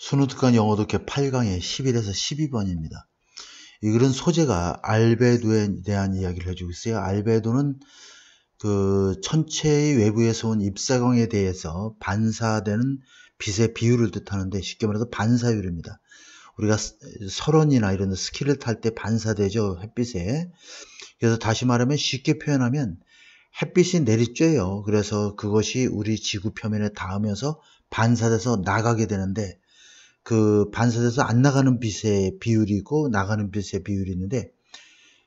수능특강 영어도 개 8강에 11에서 12번입니다. 이 글은 소재가 알베도에 대한 이야기를 해주고 있어요. 알베도는 그 천체의 외부에서 온 입사광에 대해서 반사되는 빛의 비율을 뜻하는데 쉽게 말해서 반사율입니다. 우리가 설원이나 이런 스키를 탈 때 반사되죠, 햇빛에. 그래서 다시 말하면 쉽게 표현하면 햇빛이 내리쬐요. 그래서 그것이 우리 지구 표면에 닿으면서 반사돼서 나가게 되는데 그 반사돼서 안 나가는 빛의 비율이 있고 나가는 빛의 비율이 있는데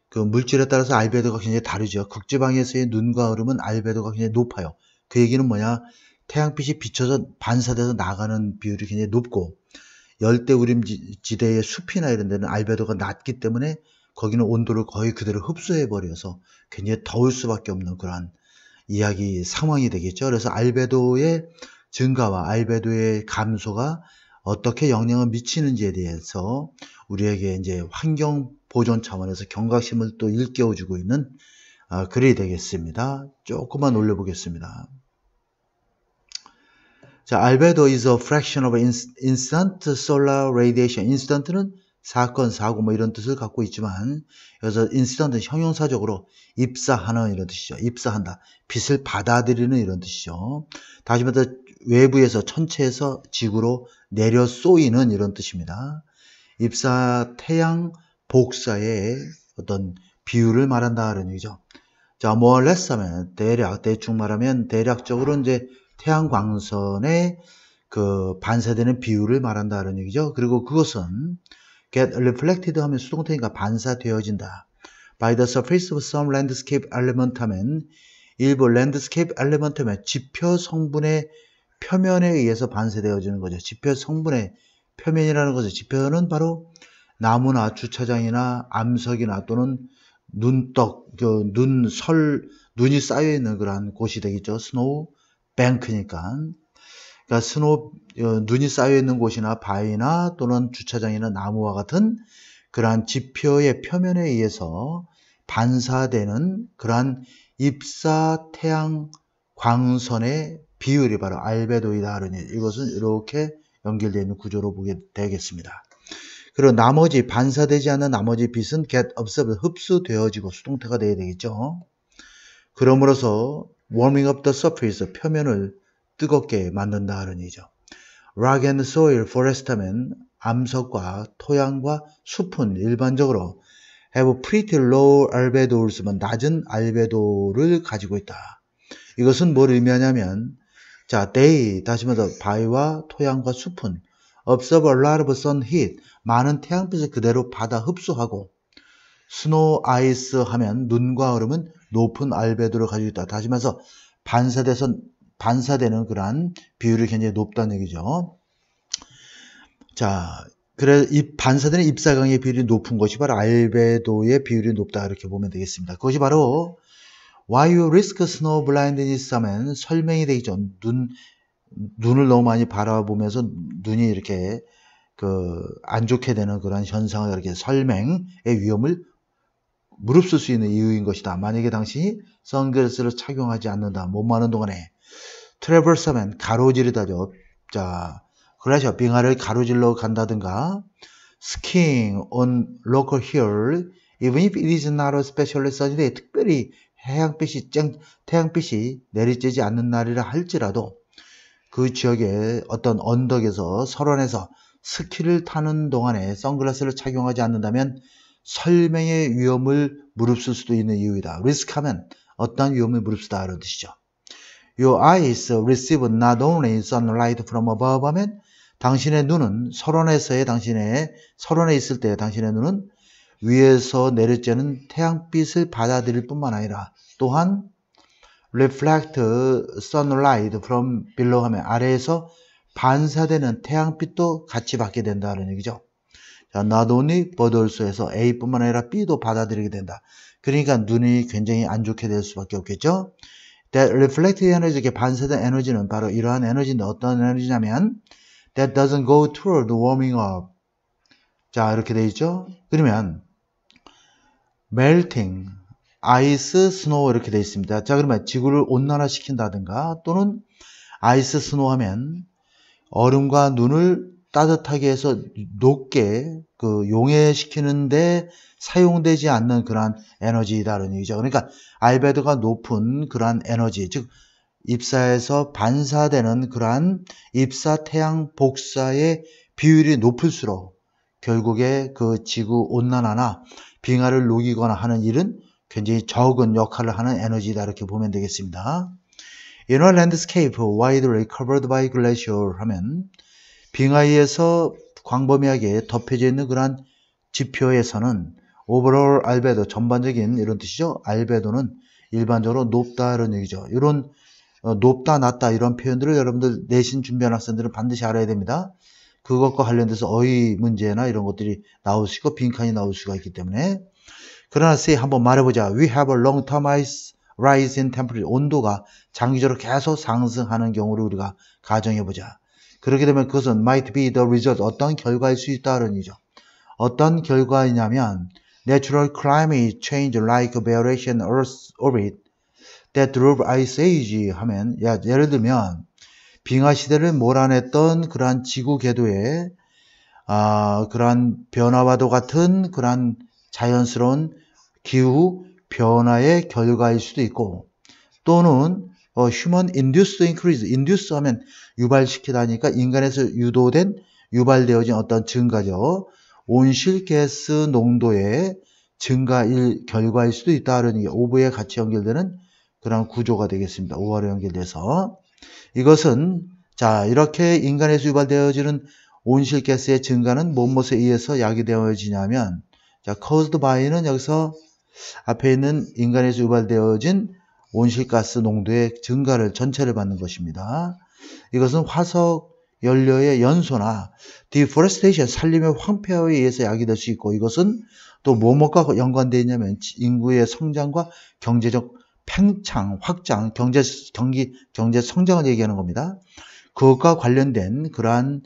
그 물질에 따라서 알베도가 굉장히 다르죠. 극지방에서의 눈과 얼음은 알베도가 굉장히 높아요. 그 얘기는 뭐냐? 태양빛이 비쳐서 반사돼서 나가는 비율이 굉장히 높고 열대우림지대의 숲이나 이런 데는 알베도가 낮기 때문에 거기는 온도를 거의 그대로 흡수해 버려서 굉장히 더울 수밖에 없는 그러한 이야기 상황이 되겠죠. 그래서 알베도의 증가와 알베도의 감소가 어떻게 영향을 미치는지에 대해서 우리에게 이제 환경 보존 차원에서 경각심을 또 일깨워주고 있는 글이 되겠습니다. 조금만 올려보겠습니다. 자, albedo is a fraction of instant solar radiation. instant는 사건, 사고 뭐 이런 뜻을 갖고 있지만 여기서 instant은 형용사적으로 입사하는 이런 뜻이죠. 입사한다. 빛을 받아들이는 이런 뜻이죠. 다시 말해서 외부에서 천체에서 지구로 내려 쏘이는 이런 뜻입니다. 입사 태양 복사의 어떤 비율을 말한다 그런 얘기죠. 자, more or less 하면 대충 말하면 대략적으로 이제 태양 광선의 그 반사되는 비율을 말한다 그런 얘기죠. 그리고 그것은 get reflected 하면 수동태니까 반사되어진다. by the surface of some landscape element 하면 일부 landscape element 하면 지표 성분의 표면에 의해서 반사되어지는 거죠. 지표 성분의 표면이라는 거죠. 지표는 바로 나무나 주차장이나 암석이나 또는 눈떡, 눈이 쌓여있는 그러한 곳이 되겠죠. 스노우 뱅크니까. 그러니까 눈이 쌓여있는 곳이나 바위나 또는 주차장이나 나무와 같은 그러한 지표의 표면에 의해서 반사되는 그러한 입사 태양 광선의 비율이 바로 알베도이다. 이것은 이렇게 연결되어 있는 구조로 보게 되겠습니다. 그리고 나머지 반사되지 않는 나머지 빛은 get absorbed 흡수되어지고 수동태가 되어야 되겠죠. 그러므로서 warming up the surface 표면을 뜨겁게 만든다 하는 얘기죠. rock and soil forest 하면 암석과 토양과 숲은 일반적으로 have pretty low albedo를 낮은 알베도를 가지고 있다. 이것은 뭘 의미하냐면 자, they 다시 말해서 바위와 토양과 숲은 absorb a lot of sun heat 많은 태양빛을 그대로 받아 흡수하고 snow ice 하면 눈과 얼음은 높은 알베도를 가지고 있다. 다시 말해서 반사되는 그러한 비율이 굉장히 높다는 얘기죠. 자, 그래 반사되는 입사광의 비율이 높은 것이 바로 알베도의 비율이 높다 이렇게 보면 되겠습니다. 그것이 바로 why you risk snow blindness 하면 설명이 되겠죠. 눈을 너무 많이 바라보면서 눈이 이렇게 안 좋게 되는 그런 현상을 이렇게 설명의 위험을 무릅쓸 수 있는 이유인 것이다. 만약에 당신이 선글라스를 착용하지 않는다. 못 마는 동안에 트래버스 하면 가로지르다죠. 자, 그래서 빙하를 가로질러 간다든가 skiing on local hill even if it is not a specially sunny day 특별히 태양빛이 내리쬐지 않는 날이라 할지라도 그 지역의 어떤 언덕에서 설원에서 스키를 타는 동안에 선글라스를 착용하지 않는다면 설명의 위험을 무릅쓸 수도 있는 이유이다. 리스크하면 어떤 위험을 무릅쓰다 이런 뜻이죠. Your eyes receive not only sunlight from above 하면 당신의 눈은 설원에 있을 때 당신의 눈은 위에서 내려쬐는 태양빛을 받아들일 뿐만 아니라 또한 reflect sunlight from below 하면 아래에서 반사되는 태양빛도 같이 받게 된다는 얘기죠. 자, not only but also에서 A뿐만 아니라 B도 받아들이게 된다. 그러니까 눈이 굉장히 안 좋게 될 수밖에 없겠죠. That reflected energy, 이렇게 반사된 에너지는 바로 이러한 에너지인데 어떤 에너지냐면 that doesn't go toward warming up. 자, 이렇게 되어 있죠. 그러면 melting, ice, snow 이렇게 되어 있습니다. 자, 그러면 지구를 온난화시킨다든가 또는 ice, snow 하면 얼음과 눈을 따뜻하게 해서 높게 그 용해시키는데 사용되지 않는 그러한 에너지다라는 얘기죠. 그러니까 알베도가 높은 그러한 에너지, 즉 입사에서 반사되는 그러한 입사 태양 복사의 비율이 높을수록 결국에 그 지구 온난화나 빙하를 녹이거나 하는 일은 굉장히 적은 역할을 하는 에너지다 이렇게 보면 되겠습니다. In a landscape widely covered by glacier 하면 빙하위에서 광범위하게 덮여져 있는 그러한 지표에서는 overall 알베도 전반적인 이런 뜻이죠. 알베도는 일반적으로 높다 이런 얘기죠. 이런 높다 낮다 이런 표현들을 여러분들 내신 준비한 학생들은 반드시 알아야 됩니다. 그것과 관련돼서 어휘 문제나 이런 것들이 나올 수 있고 빈칸이 나올 수가 있기 때문에. 그러나 say 한번 말해보자. We have a long-term rise in temperature. 온도가 장기적으로 계속 상승하는 경우를 우리가 가정해보자. 그렇게 되면 그것은 might be the result. 어떤 결과일 수 있다는 얘기죠. 어떤 결과이냐면 natural climate change like variation Earth's orbit that drove ice age 하면 예를 들면 빙하 시대를 몰아냈던 그러한 지구 궤도의 그러한 변화와도 같은 그러한 자연스러운 기후 변화의 결과일 수도 있고 또는 human induced increase, induce 하면 유발시키다니까 인간에서 유도된 유발되어진 어떤 증가죠. 온실가스 농도의 증가일 결과일 수도 있다는 게 오브에 같이 연결되는 그런 구조가 되겠습니다. 오와로 연결돼서 이것은 자 이렇게 인간에서 유발되어지는 온실가스의 증가는 무엇에 의해서 야기되어지냐면 자 caused by는 여기서 앞에 있는 인간에서 유발되어진 온실가스 농도의 증가를 전체를 받는 것입니다. 이것은 화석 연료의 연소나 deforestation 살림의 황폐화에 의해서 야기될 수 있고 이것은 또 뭐뭐가 연관되어 있냐면 인구의 성장과 경제적 팽창, 확장, 경제 성장을 얘기하는 겁니다. 그것과 관련된 그런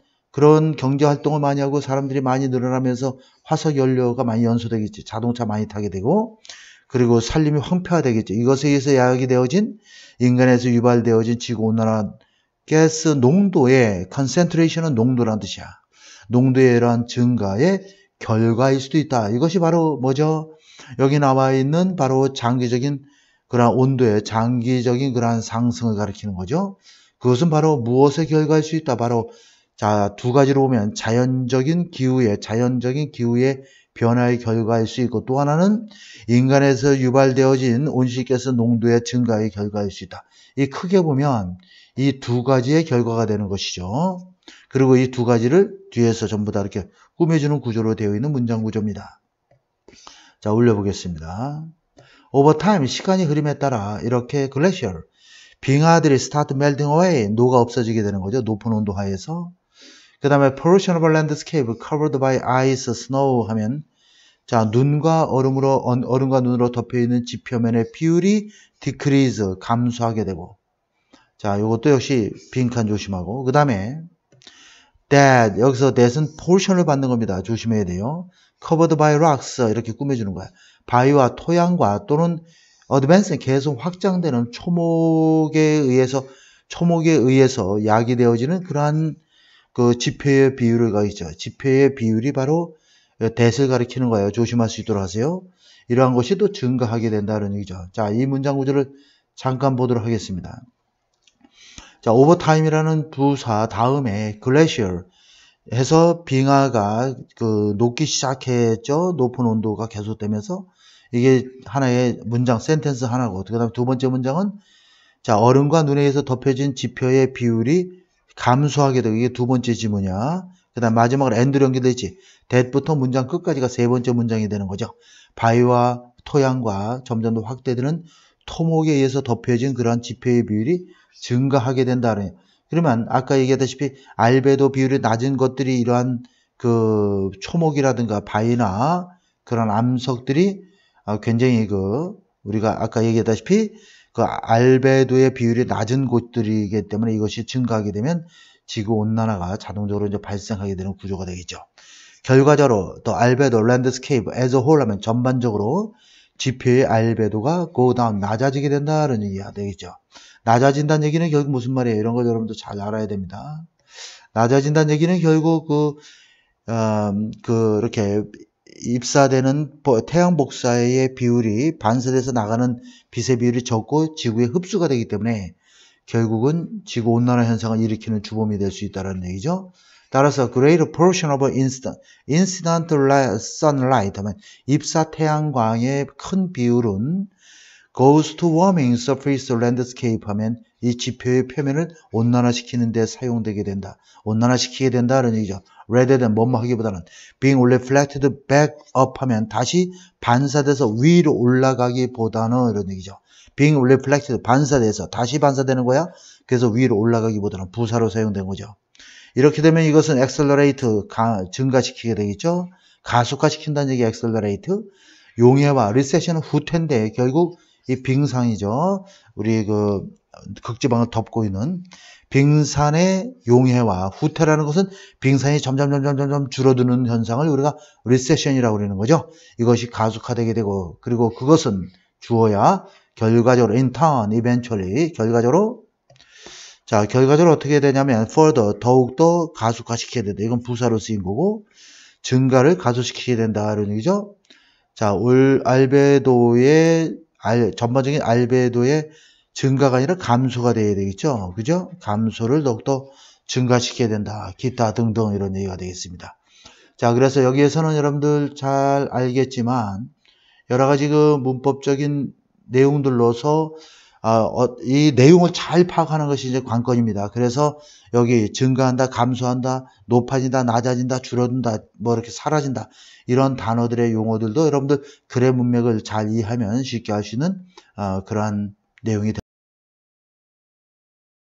경제 활동을 많이 하고 사람들이 많이 늘어나면서 화석 연료가 많이 연소되겠지. 자동차 많이 타게 되고 그리고 살림이 황폐화되겠죠. 이것에 의해서 야기되어진 인간에서 유발되어진 지구온난화 가스 농도의 concentration은 농도라는 뜻이야. 농도의 이러한 증가의 결과일 수도 있다. 이것이 바로 뭐죠? 여기 나와 있는 바로 장기적인 그러한 온도의 장기적인 그러한 상승을 가리키는 거죠. 그것은 바로 무엇의 결과일 수 있다. 바로 자, 두 가지로 보면 자연적인 기후의 변화의 결과일 수 있고 또 하나는 인간에서 유발되어진 온실가스 농도의 증가의 결과일 수 있다. 이 크게 보면 이 두 가지의 결과가 되는 것이죠. 그리고 이 두 가지를 뒤에서 전부 다 이렇게 꾸며주는 구조로 되어 있는 문장 구조입니다. 자, 올려보겠습니다. Over time, 시간이 흐름에 따라 이렇게 glacier, 빙하들이 start melting away, 녹아 없어지게 되는 거죠. 높은 온도 하에서. 그 다음에 portion of a landscape covered by ice, snow 하면 자 얼음과 눈으로 덮여있는 지표면의 비율이 decrease, 감소하게 되고 자 이것도 역시 빈칸 조심하고 그 다음에 that, 여기서 that은 portion을 받는 겁니다. 조심해야 돼요. covered by rocks 이렇게 꾸며주는 거야. 바위와 토양과 또는 advance는 계속 확장되는 초목에 의해서 야기되어지는 그러한 그 지표의 비율을 가리죠. 지표의 비율이 바로 that을 가리키는 거예요. 조심할 수 있도록 하세요. 이러한 것이 또 증가하게 된다는 얘기죠. 자, 이 문장 구조를 잠깐 보도록 하겠습니다. 자, overtime이라는 부사 다음에 glacier 해서 빙하가 녹기 시작했죠. 높은 온도가 계속되면서 이게 하나의 문장 센텐스 하나고 그다음 두 번째 문장은 자, 얼음과 눈에 의해서 덮여진 지표의 비율이 감소하게 되고 이게 두 번째 지문이야. 그 다음 마지막으로 and로 연결되어 있지. that부터 문장 끝까지가 세 번째 문장이 되는 거죠. 바위와 토양과 점점 더 확대되는 토목에 의해서 덮여진 그런 지표의 비율이 증가하게 된다는. 그러면 아까 얘기했다시피 알베도 비율이 낮은 것들이 이러한 그 초목이라든가 바위나 그런 암석들이 굉장히 우리가 아까 얘기했다시피 그 알베도의 비율이 낮은 곳들이기 때문에 이것이 증가하게 되면 지구 온난화가 자동적으로 이제 발생하게 되는 구조가 되겠죠. 결과적으로 또 알베도 랜드스케이프 as a whole 하면 전반적으로 지표의 알베도가 go down 낮아지게 된다는 얘기가 되겠죠. 낮아진다는 얘기는 결국 무슨 말이에요? 이런 거 여러분도 잘 알아야 됩니다. 낮아진다는 얘기는 결국 이렇게 입사되는 태양 복사의 비율이 반사돼서 나가는 빛의 비율이 적고 지구에 흡수가 되기 때문에 결국은 지구 온난화 현상을 일으키는 주범이 될 수 있다는 얘기죠. 따라서 greater portion of incident sunlight 하면 입사 태양광의 큰 비율은 goes to warming surface landscape 하면 이 지표의 표면을 온난화시키는 데 사용되게 된다. 온난화시키게 된다는 얘기죠. rather than 뭐뭐 하기보다는 being reflected back up 하면 다시 반사돼서 위로 올라가기보다는 이런 얘기죠. being reflected 반사돼서 다시 반사되는 거야. 그래서 위로 올라가기보다는 부사로 사용된 거죠. 이렇게 되면 이것은 accelerate 증가시키게 되겠죠. 가속화시킨다는 얘기 accelerate. 용해와 recession은 후퇴인데 결국 이 빙상이죠. 우리 극지방을 덮고 있는 빙산의 용해와 후퇴라는 것은 빙산이 점점 줄어드는 현상을 우리가 recession이라고 그러는 거죠. 이것이 가속화되게 되고 그리고 그것은 주어야 결과적으로 in turn, eventually 결과적으로 어떻게 되냐면 further 더욱더 가속화시켜야 된다. 이건 부사로 쓰인 거고 증가를 가속시키게 된다 이런 얘기죠. 자, 전반적인 알베도의 증가가 아니라 감소가 돼야 되겠죠. 그죠? 감소를 더욱더 증가시켜야 된다. 기타 등등 이런 얘기가 되겠습니다. 자, 그래서 여기에서는 여러분들 잘 알겠지만 여러 가지 문법적인 내용들로서 이 내용을 잘 파악하는 것이 이제 관건입니다. 그래서 여기 증가한다, 감소한다, 높아진다, 낮아진다, 줄어든다, 뭐 이렇게 사라진다 이런 단어들의 용어들도 여러분들 글의 문맥을 잘 이해하면 쉽게 할 수 있는 그러한 내용이 됩니다.